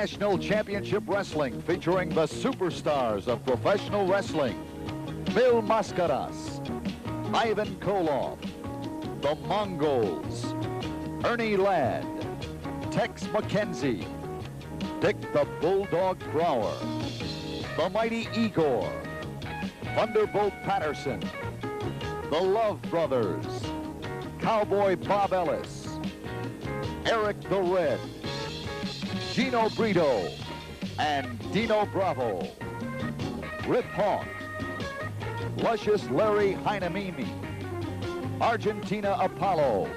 International Championship Wrestling, featuring the superstars of professional wrestling. Bill Mascaras, Ivan Koloff, the Mongols, Ernie Ladd, Tex McKenzie, Dick the Bulldog Brower, the mighty Igor, Thunderbolt Patterson, the Love Brothers, Cowboy Bob Ellis, Eric the Red, Gino Brito, and Dino Bravo, Rip Hawk, Luscious Larry Heinemimi, Argentina Apollo,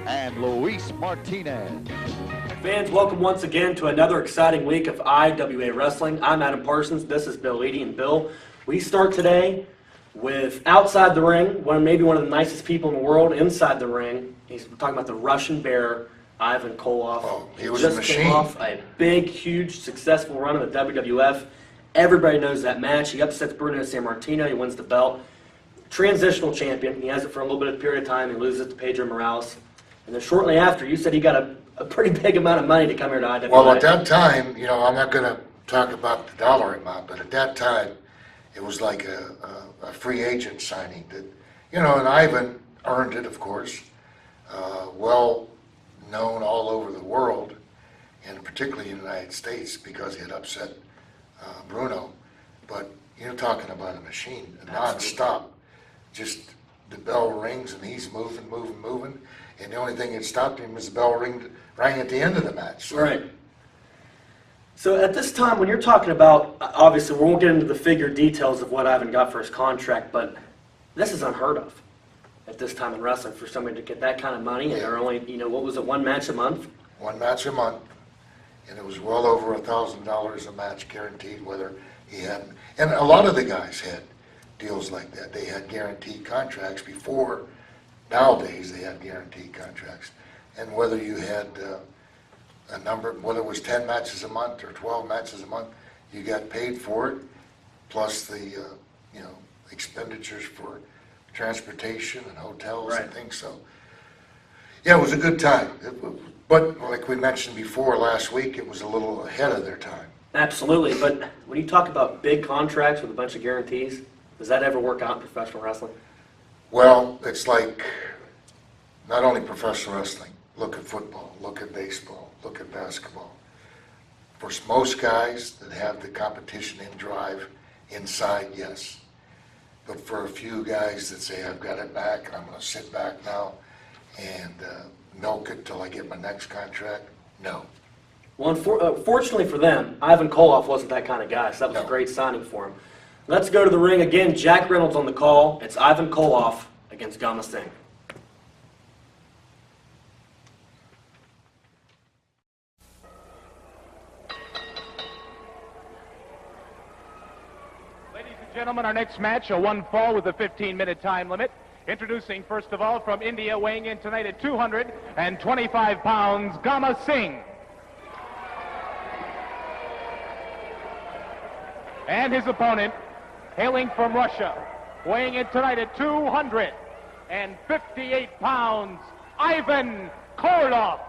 and Luis Martinez. Fans, welcome once again to another exciting week of IWA Wrestling. I'm Adam Parsons, this is Bill Eadie, and Bill, we start today with outside the ring, maybe one of the nicest people in the world inside the ring. We're talking about the Russian Bear, Ivan Koloff. Oh, he was a machine. Came off a big, huge, successful run in the WWF. Everybody knows that match. He upsets Bruno Sammartino. He wins the belt. Transitional champion. He has it for a little bit of period of time. He loses it to Pedro Morales. And then shortly after, you said he got a pretty big amount of money to come here to IWA. Well, at that time, you know, I'm not going to talk about the dollar amount, but at that time, it was like a free agent signing that, you know, and Ivan earned it, of course. Well known all over the world, and particularly in the United States, because he had upset Bruno. But you're talking about a machine, non-stop. Just the bell rings and he's moving, and the only thing that stopped him is the bell rang at the end of the match. So. Right. So at this time, when you're talking about, obviously we won't get into the figure details of what Ivan got for his contract, but this is unheard of at this time in wrestling for somebody to get that kind of money, and they're only, you know, what was it, one match a month? One match a month, and it was well over $1,000 a match guaranteed, whether he had, and a lot of the guys had deals like that. They had guaranteed contracts before. Nowadays they have guaranteed contracts, and whether you had a number, whether it was 10 matches a month or 12 matches a month, you got paid for it, plus the you know, expenditures for transportation and hotels and things. So yeah, it was a good time. But like we mentioned before last week, it was a little ahead of their time. Absolutely. But when you talk about big contracts with a bunch of guarantees, does that ever work out in professional wrestling? Well, it's like not only professional wrestling. Look at football, look at baseball, look at basketball. For most guys that have the competition in drive inside, yes. But for a few guys that say, I've got it back and I'm going to sit back now and milk it till I get my next contract, no. Well, fortunately for them, Ivan Koloff wasn't that kind of guy, so that was a great signing for him. Let's go to the ring again. Jack Reynolds on the call. It's Ivan Koloff against Gama Singh. Gentlemen, our next match, a one fall with a 15-minute time limit. Introducing, first of all, from India, weighing in tonight at 225 pounds, Gama Singh. And his opponent, hailing from Russia, weighing in tonight at 258 pounds, Ivan Koloff.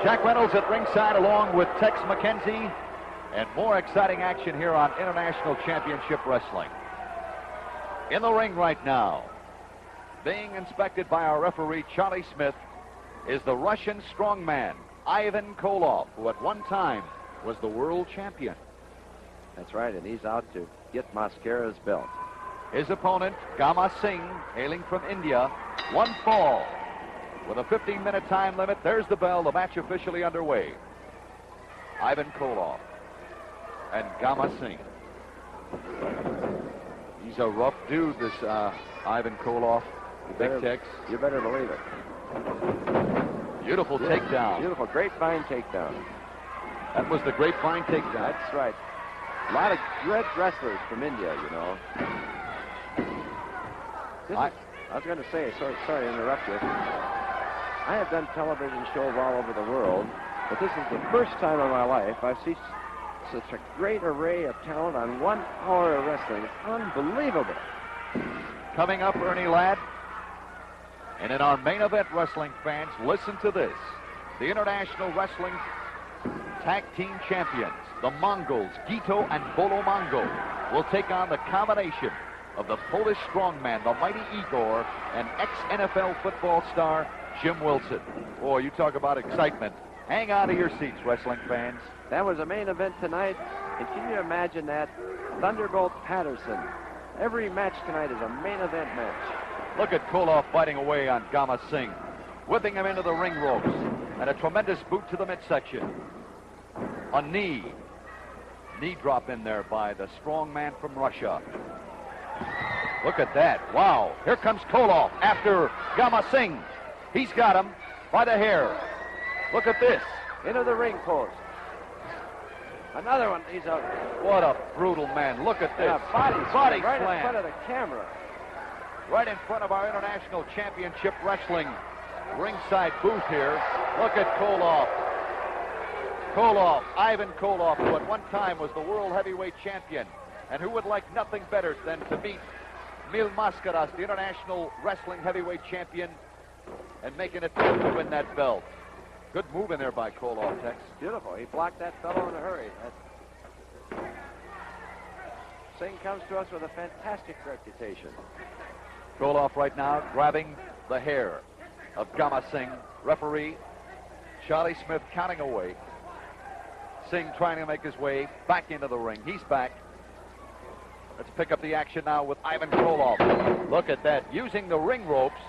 Jack Reynolds at ringside along with Tex McKenzie. And more exciting action here on International Championship Wrestling. In the ring right now, being inspected by our referee, Charlie Smith, is the Russian strongman, Ivan Koloff, who at one time was the world champion. That's right, and he's out to get Mascaras' belt. His opponent, Gama Singh, hailing from India, one fall. With a 15-minute time limit, there's the bell, the match officially underway. Ivan Koloff and Gama Singh. He's a rough dude, this Ivan Koloff. Big Tex. You better believe it. Beautiful takedown. Beautiful, grapevine takedown. That was the grapevine takedown. That's right. A lot of great wrestlers from India, you know. I was going to say, sorry to interrupt you. I have done television shows all over the world, but this is the first time in my life I've seen such a great array of talent on 1 hour of wrestling. It's unbelievable. Coming up, Ernie Ladd. And in our main event, wrestling fans, listen to this. the International Wrestling Tag Team Champions, the Mongols, Gito and Bolo Mongo, will take on the combination of the Polish strongman, the mighty Igor, and ex-NFL football star Jim Wilson. Boy, you talk about excitement. Hang on to your seats, wrestling fans. That was a main event tonight, and can you imagine that? Thunderbolt Patterson. Every match tonight is a main event match. Look at Koloff fighting away on Gama Singh, whipping him into the ring ropes, and a tremendous boot to the midsection. A knee drop in there by the strong man from Russia. Look at that. Wow. Here comes Koloff after Gama Singh. He's got him by the hair. Look at this. Into the ring post. Another one. He's out. What a brutal man. Look at this. Yeah, body slam. Right in front of the camera. Right in front of our International Championship Wrestling ringside booth here. Look at Koloff. Ivan Koloff, who at one time was the world heavyweight champion, and who would like nothing better than to meet Mil Mascaras, the International Wrestling Heavyweight Champion, and make an attempt to win that belt. Good move in there by Koloff, Tex. Beautiful. He blocked that fellow in a hurry. Singh comes to us with a fantastic reputation. Koloff right now grabbing the hair of Gama Singh. Referee Charlie Smith counting away. Singh trying to make his way back into the ring. He's back. Let's pick up the action now with Ivan Koloff. Look at that, using the ring ropes.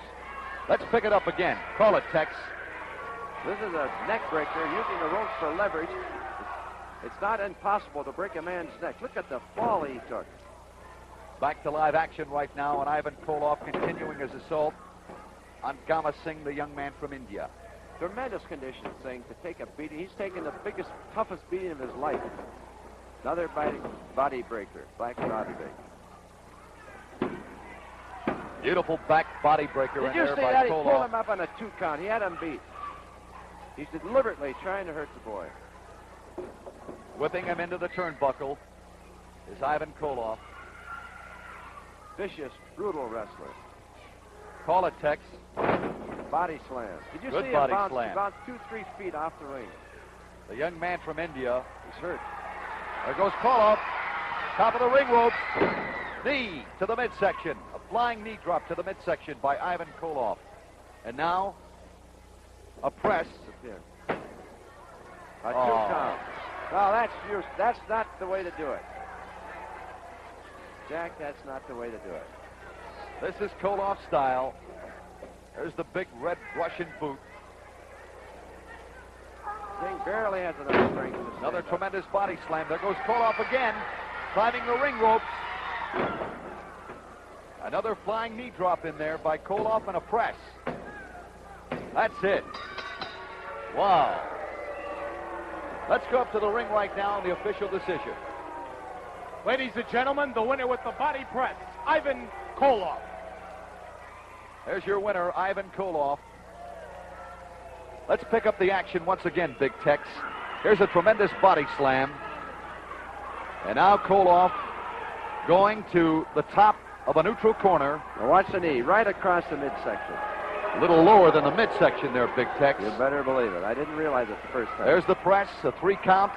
Let's pick it up again. Call it, Tex. This is a neck breaker, using the ropes for leverage. It's not impossible to break a man's neck. Look at the fall he took. Back to live action right now, and Ivan Koloff continuing his assault on Gama Singh, the young man from India. Tremendous condition, Singh, to take a beating. He's taken the biggest, toughest beating of his life. Another body breaker, back body breaker. Beautiful back body breaker in Did you there see by that? He pulled Koloff. him up on a 2 count. He had him beat. He's deliberately trying to hurt the boy. Whipping him into the turnbuckle is Ivan Koloff. Vicious, brutal wrestler. Call it, Tex. Body slam. Did you Good see him body bounce? slam. He bounced 2-3 feet off the ring. The young man from India. He's hurt. There goes Koloff. Top of the ring ropes. Knee to the midsection. A flying knee drop to the midsection by Ivan Koloff. And now, a press. A 2 count. No, that's not the way to do it. Jack, that's not the way to do it. This is Koloff style. There's the big red Russian boot. Singh barely has enough strength to Another stand up. tremendous body slam. There goes Koloff again, climbing the ring ropes. Another flying knee drop in there by Koloff and a press. That's it. Wow. Let's go up to the ring right now on the official decision. Ladies and gentlemen, the winner with the body press, Ivan Koloff. There's your winner, Ivan Koloff. Let's pick up the action once again, Big Tex. Here's a tremendous body slam. And now Koloff going to the top of a neutral corner. Now watch the knee, right across the midsection. A little lower than the midsection there, Big Tex. You better believe it. I didn't realize it the first time. There's the press, a 3 count,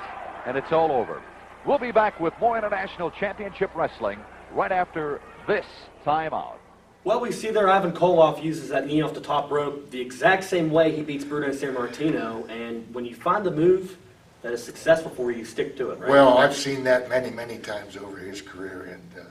and it's all over. We'll be back with more International Championship Wrestling right after this timeout. Well, we see there Ivan Koloff uses that knee off the top rope the exact same way he beats Bruno Sammartino, and when you find the move that is successful for you, you stick to it, right? Well, I've seen that many, many times over his career, and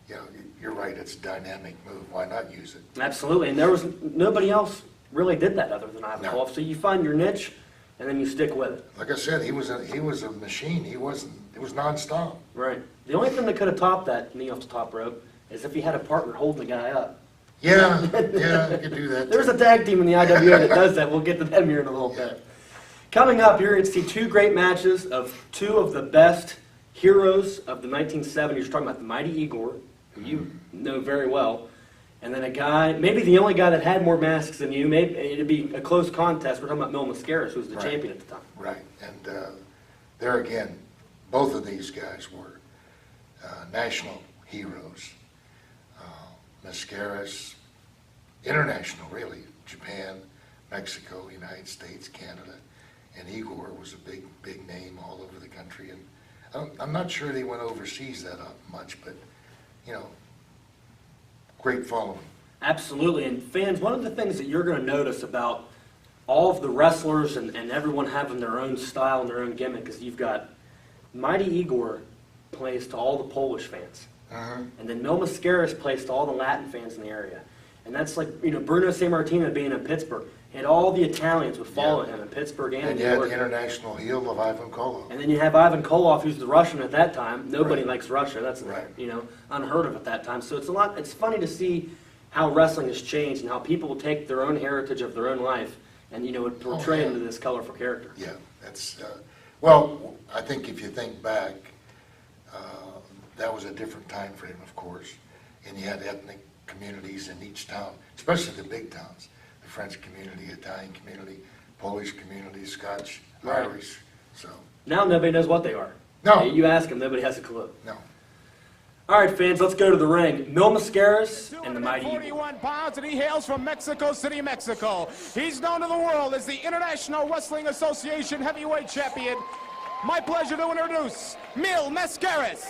you know, you're right, it's a dynamic move. Why not use it? Absolutely, and there was nobody else really did that other than Ivan No. Koloff. So you find your niche, and then you stick with it. Like I said, he was a machine. It was nonstop. Right. The only thing that could have topped that knee off the top rope is if he had a partner holding the guy up. Yeah, yeah, you could do that. There's too. a tag team in the IWA that does that. We'll get to them here in a little bit. Coming up, you're going to see 2 great matches of 2 of the best heroes of the 1970s. You're talking about the mighty Igor, who you know very well, and then a guy, maybe the only guy that had more masks than you. Maybe it'd be a close contest. We're talking about Mil Mascaras, who was the Right. champion at the time. Right, and there again, both of these guys were national heroes. Mascaras, international really, Japan, Mexico, United States, Canada. and Igor was a big name all over the country. And I'm not sure they went overseas that much, but, you know, great following. Absolutely. And fans, one of the things that you're going to notice about all of the wrestlers and everyone having their own style and their own gimmick is you've got Mighty Igor plays to all the Polish fans. And then Mil Mascaras plays to all the Latin fans in the area. And that's like, you know, Bruno Sammartino being in Pittsburgh. And all the Italians would follow him in Pittsburgh and you had the international heel of Ivan Koloff. And then you have Ivan Koloff, who's the Russian at that time. Nobody likes Russia. That's you know, unheard of at that time. So it's funny to see how wrestling has changed and how people will take their own heritage of their own life and, you know, would portray into this colorful character. Yeah, that's well, I think if you think back, that was a different time frame, of course, and you had ethnic communities in each town, especially the big towns. The French community, Italian community, Polish community, Scotch, Irish. So now nobody knows what they are. No. You ask them, nobody has a clue. No. All right, fans, let's go to the ring. Mil Mascaras and the Mighty Igor. 41 pounds, and he hails from Mexico City, Mexico. He's known to the world as the International Wrestling Association Heavyweight Champion. My pleasure to introduce Mil Mascaras.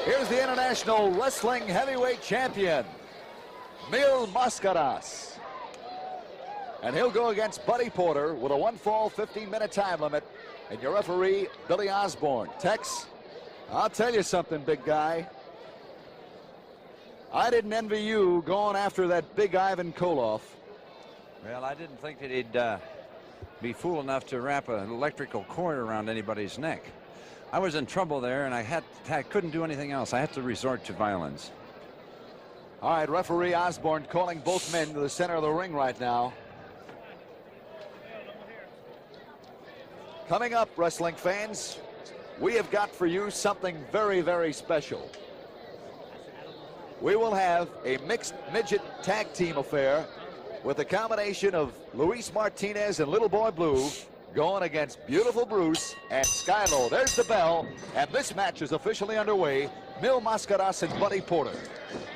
Here's the International Wrestling Heavyweight Champion, Mil Mascaras. And he'll go against Buddy Porter with a 1-fall, 15-minute time limit. And your referee, Billy Osborne. Tex, I'll tell you something, big guy. I didn't envy you going after that big Ivan Koloff. Well, I didn't think that he'd be fool enough to wrap an electrical cord around anybody's neck. I was in trouble there, and I couldn't do anything else. I had to resort to violence. All right, referee Osborne calling both men to the center of the ring right now. Coming up, wrestling fans, we have got for you something very, very special. We will have a mixed midget tag team affair with a combination of Luis Martinez and Little Boy Blue going against Beautiful Bruce and Skylo. There's the bell, and this match is officially underway. Mil Mascaras and Buddy Porter.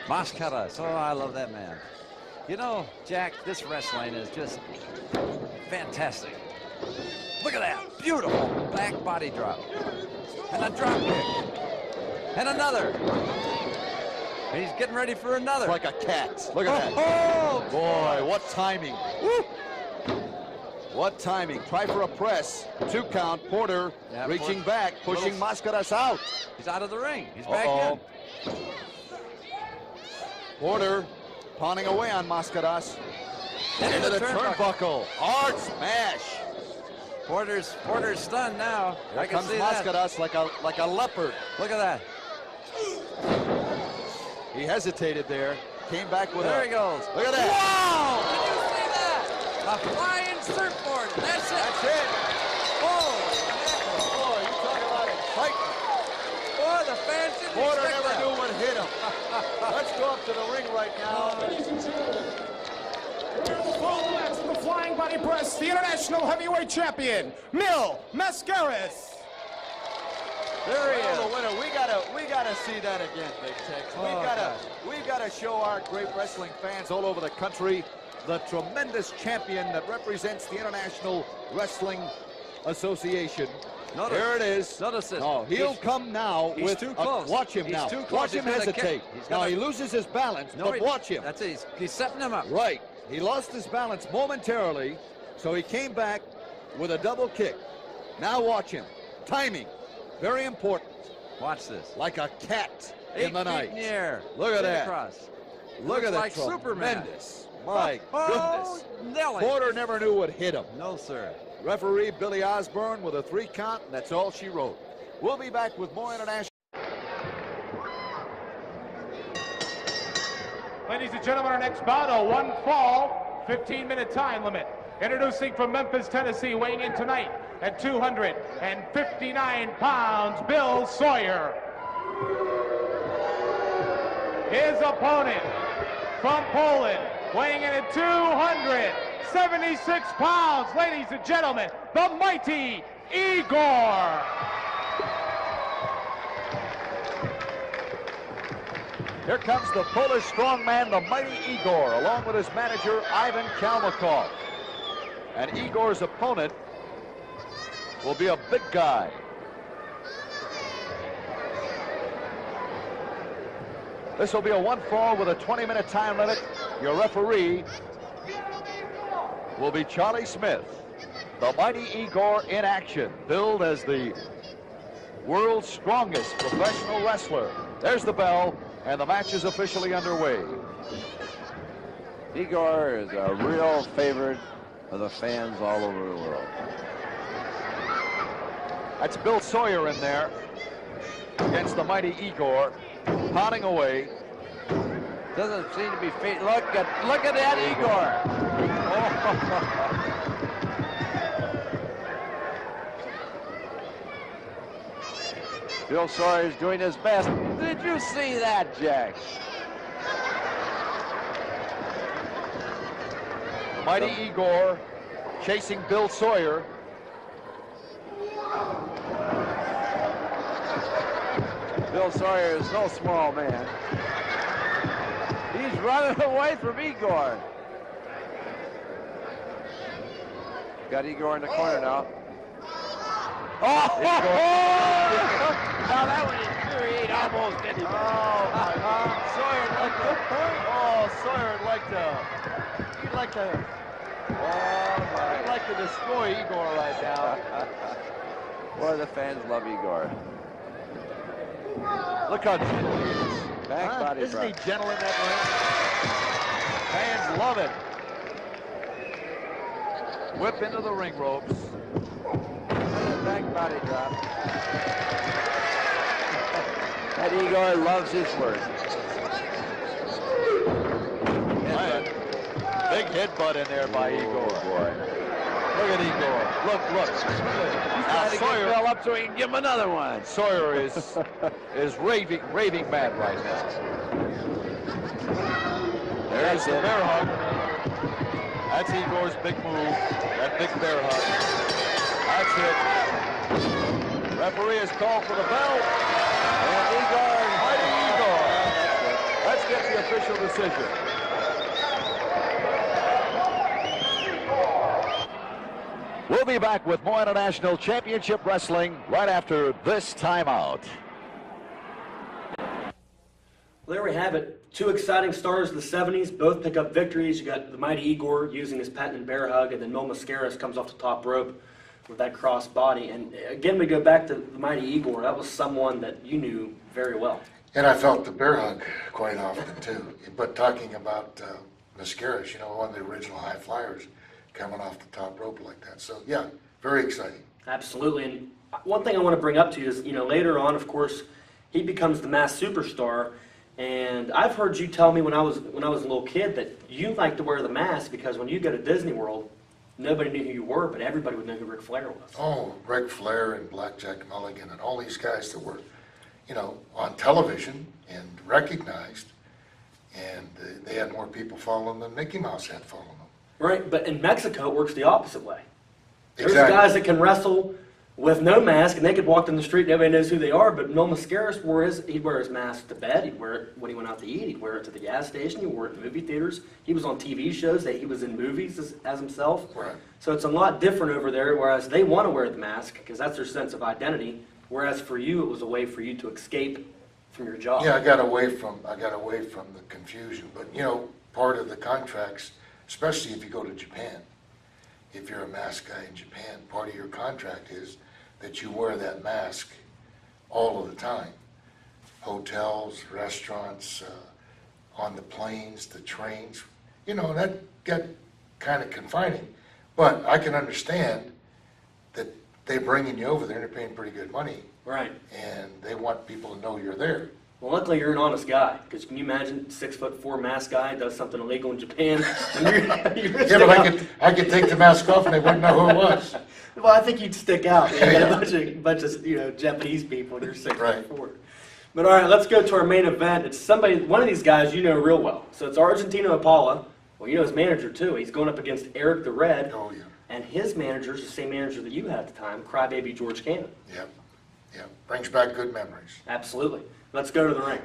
Mascaras, oh, I love that man. You know, Jack, this wrestling is just fantastic. Look at that, beautiful back body drop. And a drop kick. And another. And he's getting ready for another. Like a cat. Look at that. Oh, boy, what timing. Woo. What timing. Try for a press. 2 count. Porter reaching back, pushing Mascaras out. He's out of the ring. He's back in. Porter pounding away on Mascaras. Into the turnbuckle. Hard smash. Porter's stunned now. Here I can comes see Mascaras that. like a leopard. Look at that. He hesitated there. Came back with There he goes. Look at that. Wow! Did you see that? A flying surfboard. That's it. That's it. Oh, boy, you talk about excitement. boy, the fans didn't Porter expect never that. knew what hit him. Let's go up to the ring right now. That's the flying body press, the International Heavyweight Champion, Mil Mascaras. There he is. The winner. We gotta see that again, Big Tex. We gotta show our great wrestling fans all over the country the tremendous champion that represents the International Wrestling Association. Here it is. Notice this. Oh, he'll come now he's with too close. Watch him He's now. too close. Watch him He's gonna hesitate. kick. Now he loses his balance, but watch him. That's it. He's setting him up. Right. He lost his balance momentarily, so he came back with a double kick. Now watch him. Timing. Very important. Watch this. Like a cat in the 8 night. feet in the air. Look at that. Across. Look at that. Like Superman. Tremendous. My Oh, goodness. Nelly. Porter never knew what hit him. No, sir. Referee Billy Osborne with a 3 count, and that's all she wrote. We'll be back with more international. Ladies and gentlemen, our next bout, a 1-fall, 15-minute time limit. Introducing from Memphis, Tennessee, weighing in tonight at 259 pounds, Bill Sawyer. His opponent from Poland, weighing in at 276 pounds, ladies and gentlemen, the mighty Igor. Here comes the Polish strongman, the mighty Igor, along with his manager, Ivan Kalmakov. And Igor's opponent will be a big guy. This will be a 1 fall with a 20-minute time limit. Your referee will be Charlie Smith. The mighty Igor in action, billed as the world's strongest professional wrestler. There's the bell, and the match is officially underway. Igor is a real favorite of the fans all over the world. That's Bill Sawyer in there against the mighty Igor, pounding away. Doesn't seem to be fate. Look at that Igor. Bill Sawyer's doing his best. Did you see that, Jack? The mighty Igor chasing Bill Sawyer. Bill Sawyer is no small man. He's running away from Igor. Got Igor in the corner now. Oh! Now that one infuriated almost anybody. Oh my God! Sawyer would like to. He'd like to destroy Igor right now. Boy, the fans love Igor. Look how gentle he is. Back body Isn't drop. he gentle in that ring? Fans love it. Whip into the ring ropes. Back body drop. That Igor loves his work. Big headbutt in there by Igor. Boy. Look at Igor. Look. He's trying to get Bill up so he can give him another one. Sawyer is raving mad right now. There's the bear hug. That's Igor's big move. That big bear hug. That's it. Referee has called for the bell. And Igor, mighty Igor. Let's get the official decision. We'll be back with more International Championship Wrestling right after this timeout. Well, there we have it. Two exciting stars of the 70s, both pick up victories. You got the mighty Igor using his patented bear hug, and then Mascaras comes off the top rope with that cross body. And again, we go back to the mighty Igor. That was someone that you knew very well. And I felt the bear hug quite often, too. But talking about Mascaras, you know, one of the original high flyers, coming off the top rope like that. So, yeah, very exciting. Absolutely. And one thing I want to bring up to you is, you know, later on, of course, he becomes the masked superstar. And I've heard you tell me when I was a little kid that you liked to wear the mask because when you go to Disney World, nobody knew who you were, but everybody would know who Ric Flair was. Oh, Ric Flair and Blackjack Mulligan and all these guys that were, you know, on television and recognized. And they had more people following than Mickey Mouse had following them. Right, but in Mexico, it works the opposite way. There's Exactly. guys that can wrestle with no mask, and they could walk down the street, nobody knows who they are, but Mascaras he'd wear his mask to bed, he'd wear it when he went out to eat, he'd wear it to the gas station, he'd wear it in movie theaters. He was on TV shows, that he was in movies as himself. Right. So it's a lot different over there, whereas they want to wear the mask, because that's their sense of identity, whereas for you, it was a way for you to escape from your job. Yeah, I got away from the confusion. But, you know, part of the contracts, especially if you go to Japan, if you're a mask guy in Japan, part of your contract is that you wear that mask all of the time. Hotels, restaurants, on the planes, the trains, you know, that got kind of confining. But I can understand that they're bringing you over there and they're paying pretty good money. Right. And they want people to know you're there. Well, luckily you're an honest guy, because can you imagine 6'4" mask guy does something illegal in Japan? And you're Yeah, but I could take the mask off and they wouldn't know who it was. Well, I think you'd stick out. You got a bunch of you know Japanese people. They're 6'4". Right. But all right, let's go to our main event. It's one of these guys you know real well. So it's Argentino Apala. Well, you know his manager too. He's going up against Eric the Red. Oh, yeah. And his manager is the same manager that you had at the time, Crybaby George Cannon. Yep. Yep. Brings back good memories. Absolutely. Let's go to the ring.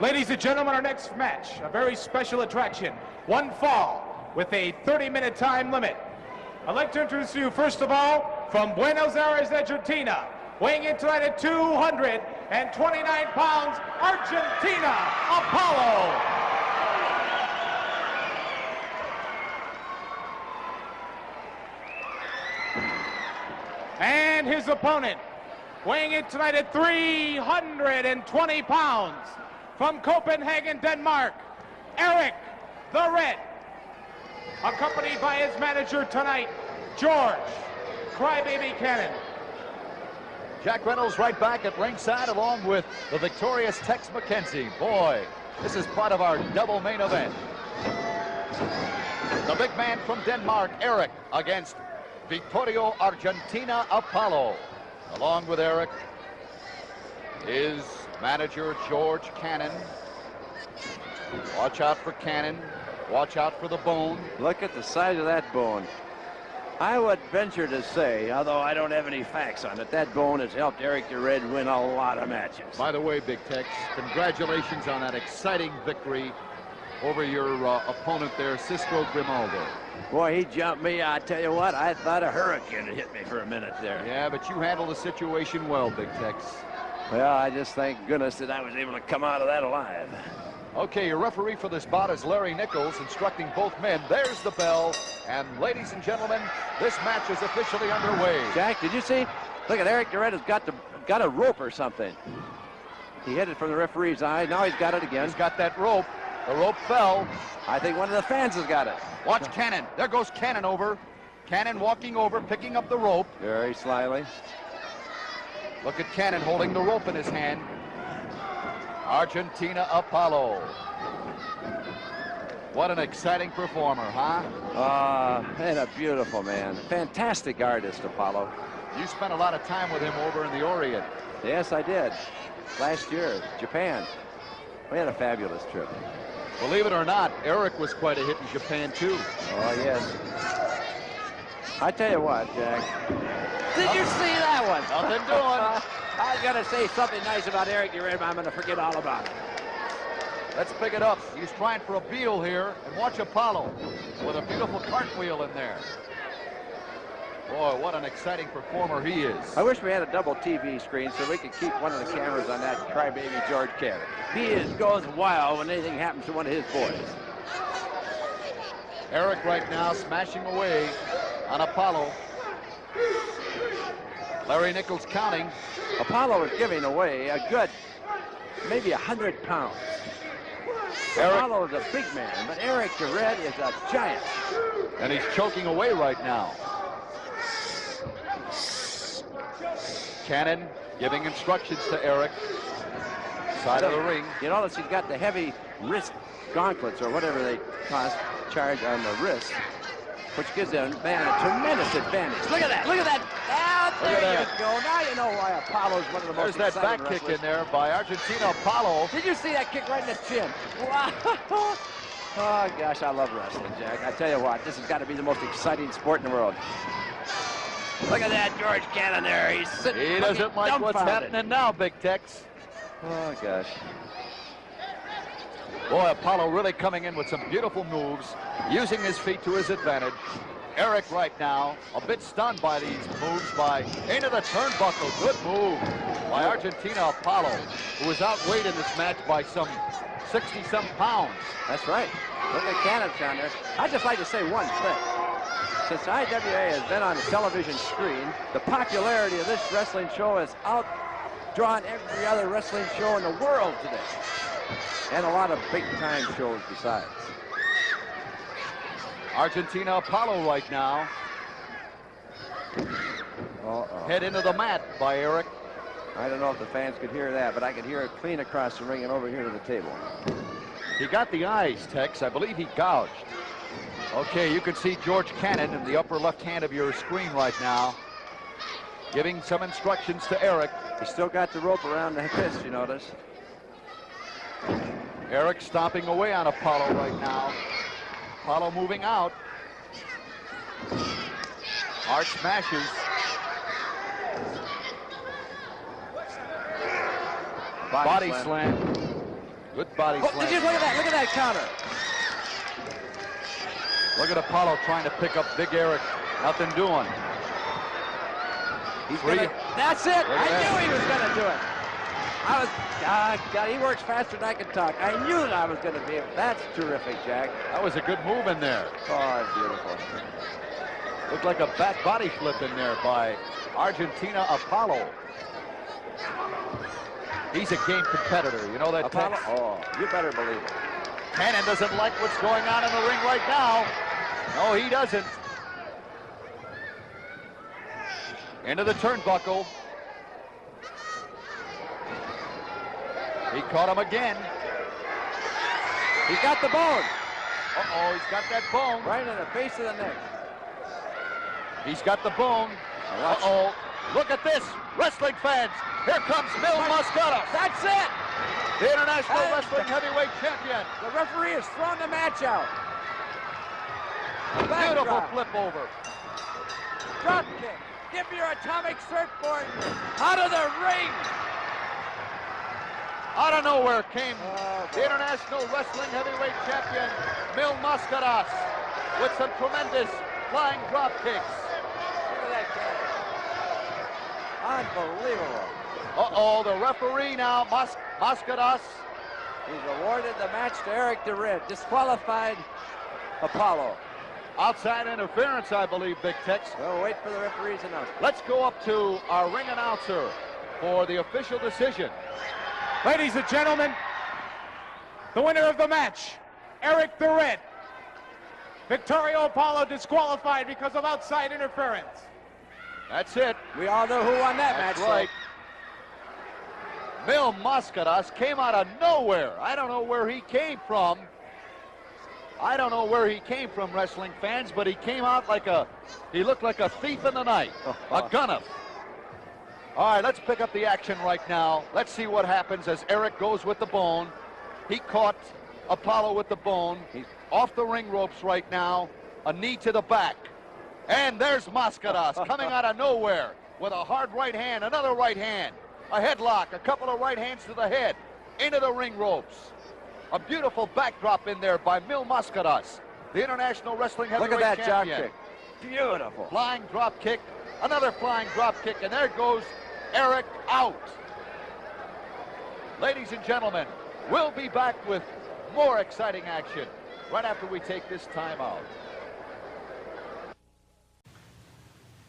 Ladies and gentlemen, our next match, a very special attraction. 1 fall, with a 30-minute time limit. I'd like to introduce you, first of all, from Buenos Aires, Argentina, weighing in tonight at 229 pounds, Argentina, Apollo. And his opponent, weighing in tonight at 320 pounds, from Copenhagen, Denmark, Eric the Red, accompanied by his manager tonight, George Crybaby Cannon. Jack Reynolds right back at ringside along with the victorious Tex McKenzie. Boy, this is part of our double main event. The big man from Denmark, Eric, against Vittorio Argentina Apollo. Along with Eric, his manager, George Cannon. Watch out for Cannon. Watch out for the bone. Look at the size of that bone. I would venture to say, although I don't have any facts on it, that bone has helped Eric the Red win a lot of matches. By the way, Big Tex, congratulations on that exciting victory over your opponent there, Cisco Grimaldo. Boy, he jumped me. I tell you what, I thought a hurricane had hit me for a minute there. Yeah, but you handled the situation well, Big Tex. Well, I just thank goodness that I was able to come out of that alive. Okay, your referee for this bout is Larry Nichols, instructing both men. There's the bell, and ladies and gentlemen, this match is officially underway. Jack, did you see? Look at Eric the Red has got a rope or something. He hit it from the referee's eye. Now he's got it again. He's got that rope. The rope fell. I think one of the fans has got it. Watch Cannon. There goes Cannon over. Cannon walking over, picking up the rope. Very slyly. Look at Cannon holding the rope in his hand. Argentina Apollo. What an exciting performer, huh? And a beautiful man. Fantastic artist, Apollo. You spent a lot of time with him over in the Orient. Yes, I did. Last year, Japan. We had a fabulous trip. Believe it or not, Eric was quite a hit in Japan, too. Oh, yes. I tell you what, Jack. Did you see that one? Nothing doing. I was going to say something nice about Eric the Red, but I'm going to forget all about it. Let's pick it up. He's trying for a Beal here, and watch Apollo with a beautiful cartwheel in there. Boy, what an exciting performer he is. I wish we had a double TV screen so we could keep one of the cameras on that crybaby George Cannon. He goes wild when anything happens to one of his boys. Eric right now smashing away on Apollo. Larry Nichols counting. Apollo is giving away a good, maybe 100 pounds. Eric, Apollo is a big man, but Eric the Red is a giant. and he's choking away right now. Cannon giving instructions to Eric. Side of the ring. You notice he's got the heavy wrist gauntlets or whatever they charge on the wrist, which gives the man a tremendous advantage. Look at that! Look at that! Ah, there you go. Now you know why Apollo's one of the most There's that exciting back kick wrestlers. in there by Argentina Apollo. Did you see that kick right in the chin? Wow! Oh, gosh, I love wrestling, Jack. I tell you what, this has got to be the most exciting sport in the world. Look at that George Cannon there. He's sitting He doesn't like what's happening now, Big Tex. Oh, gosh. Boy, Apollo really coming in with some beautiful moves, using his feet to his advantage. Eric right now, a bit stunned by these moves by into the turnbuckle. Good move by Argentina Apollo, who was outweighed in this match by some 60-some pounds. That's right. Look at Cannon down there. I'd just like to say one thing. Since IWA has been on the television screen, the popularity of this wrestling show has outdrawn every other wrestling show in the world today. And a lot of big-time shows besides. Argentina Apollo right now. Head into the mat by Eric. I don't know if the fans could hear that, but I could hear it clean across the ring and over here to the table. He got the eyes, Tex. I believe he gouged. Okay, you can see George Cannon in the upper left hand of your screen right now, giving some instructions to Eric. He's still got the rope around the fist, you notice. Eric stomping away on Apollo right now. Apollo moving out. Hard smashes. Body slam. Good body slam. Did you look at that? Look at that counter. Look at Apollo trying to pick up Big Eric. Nothing doing. That's it. I knew he was going to do it. God, he works faster than I can talk. I knew that I was going to be able. That's terrific, Jack. That was a good move in there. Oh, beautiful. Looked like a back body flip in there by Argentina Apollo. He's a game competitor. You know that, Apollo? Tex? Oh, you better believe it. Cannon doesn't like what's going on in the ring right now. No, he doesn't. Into the turnbuckle. He caught him again. He got the bone. Uh-oh, he's got that bone. Right in the base of the neck. He's got the bone. Uh-oh. Look at this. Wrestling fans. Here comes Bill Mascaras. That's it. The International Wrestling Heavyweight Champion. The referee has thrown the match out. Beautiful flip over. Drop kick. Give me your atomic surfboard. Out of the ring. Out of nowhere came the International Wrestling Heavyweight Champion, Bill Mascaras, with some tremendous flying drop kicks. Look at that guy. Unbelievable. Uh-oh, the referee now, Mascaras. He's awarded the match to Eric DeRed. Disqualified Apollo. Outside interference, I believe, Big Tex. We'll wait for the referee's announcement. Let's go up to our ring announcer for the official decision. Ladies and gentlemen, the winner of the match, Eric DeRed. Victorio Apollo disqualified because of outside interference. That's it. We all know who won that match. That's right. Bill Mascaras came out of nowhere. I don't know where he came from. I don't know where he came from, wrestling fans, but he came out he looked like a thief in the night, a gunner. All right, let's pick up the action right now. Let's see what happens as Eric goes with the bone. He caught Apollo with the bone. He's off the ring ropes right now. A knee to the back. And there's Mascaras coming out of nowhere with a hard right hand, another right hand, a headlock, a couple of right hands to the head, into the ring ropes. A beautiful backdrop in there by Bill Mascaras, the International Wrestling Heavyweight Champion. Look at that jock kick. Beautiful. Flying drop kick, another flying drop kick, and there goes Eric out. Ladies and gentlemen, we'll be back with more exciting action right after we take this time out.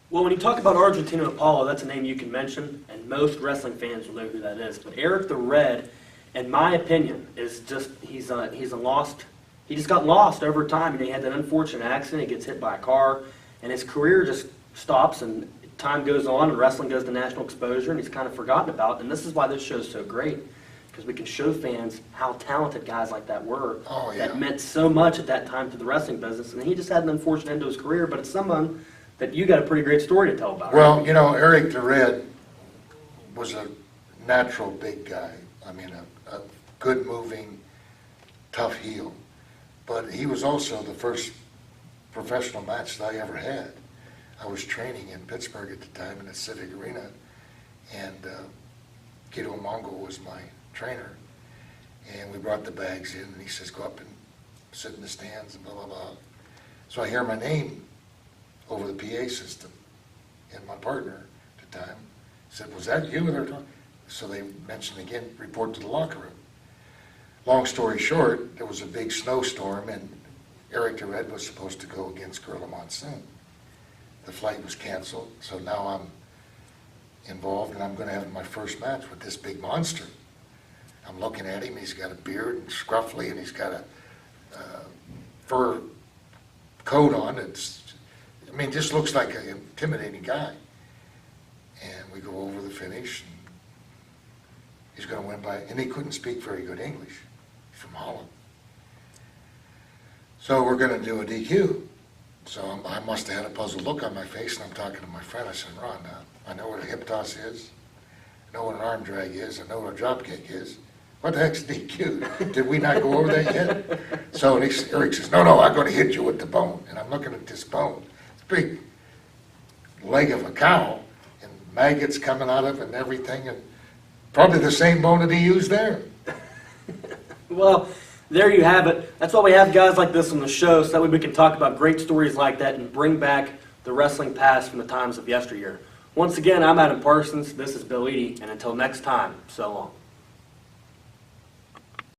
Well, when you talk about Argentina Apollo, that's a name you can mention, and most wrestling fans will know who that is. But Eric the Red, in my opinion, is just he's a lost. He just got lost over time. He had that unfortunate accident. He gets hit by a car, and his career just stops. And time goes on, and wrestling goes to national exposure, and he's kind of forgotten about. And this is why this show's so great, because we can show fans how talented guys like that were. Oh, yeah. That meant so much at that time to the wrestling business. And he just had an unfortunate end to his career, but it's someone that you got a pretty great story to tell about. Well, right? you know, Eric DeRed was a natural big guy. I mean, a good moving, tough heel. But he was also the first professional match that I ever had. I was training in Pittsburgh at the time in the Civic Arena, and Guido Mongol was my trainer. And we brought the bags in, and he says, go up and sit in the stands and blah, blah, blah. So I hear my name over the PA system, and my partner at the time said, was that you? So they mentioned again, report to the locker room. Long story short, there was a big snowstorm, and Eric DeRed was supposed to go against Gorilla Monsoon. The flight was canceled, so now I'm involved, and I'm going to have my first match with this big monster. I'm looking at him, he's got a beard and scruffy, and he's got a fur coat on. I mean, just looks like an intimidating guy. And we go over the finish, and he's going to win by, and he couldn't speak very good English. He's from Holland. So we're going to do a DQ. So I must have had a puzzled look on my face, and I'm talking to my friend. I said, Ron, I know what a hip toss is. I know what an arm drag is. I know what a drop kick is. What the heck's DQ? Did we not go over that yet? So Eric says, no, I'm going to hit you with the bone. And I'm looking at this bone. It's a big leg of a cow, and maggots coming out of it and everything, and probably the same bone that he used there. Well, there you have it. That's why we have guys like this on the show, so that way we can talk about great stories like that and bring back the wrestling past from the times of yesteryear. Once again, I'm Adam Parsons. This is Bill Eadie, and until next time, so long.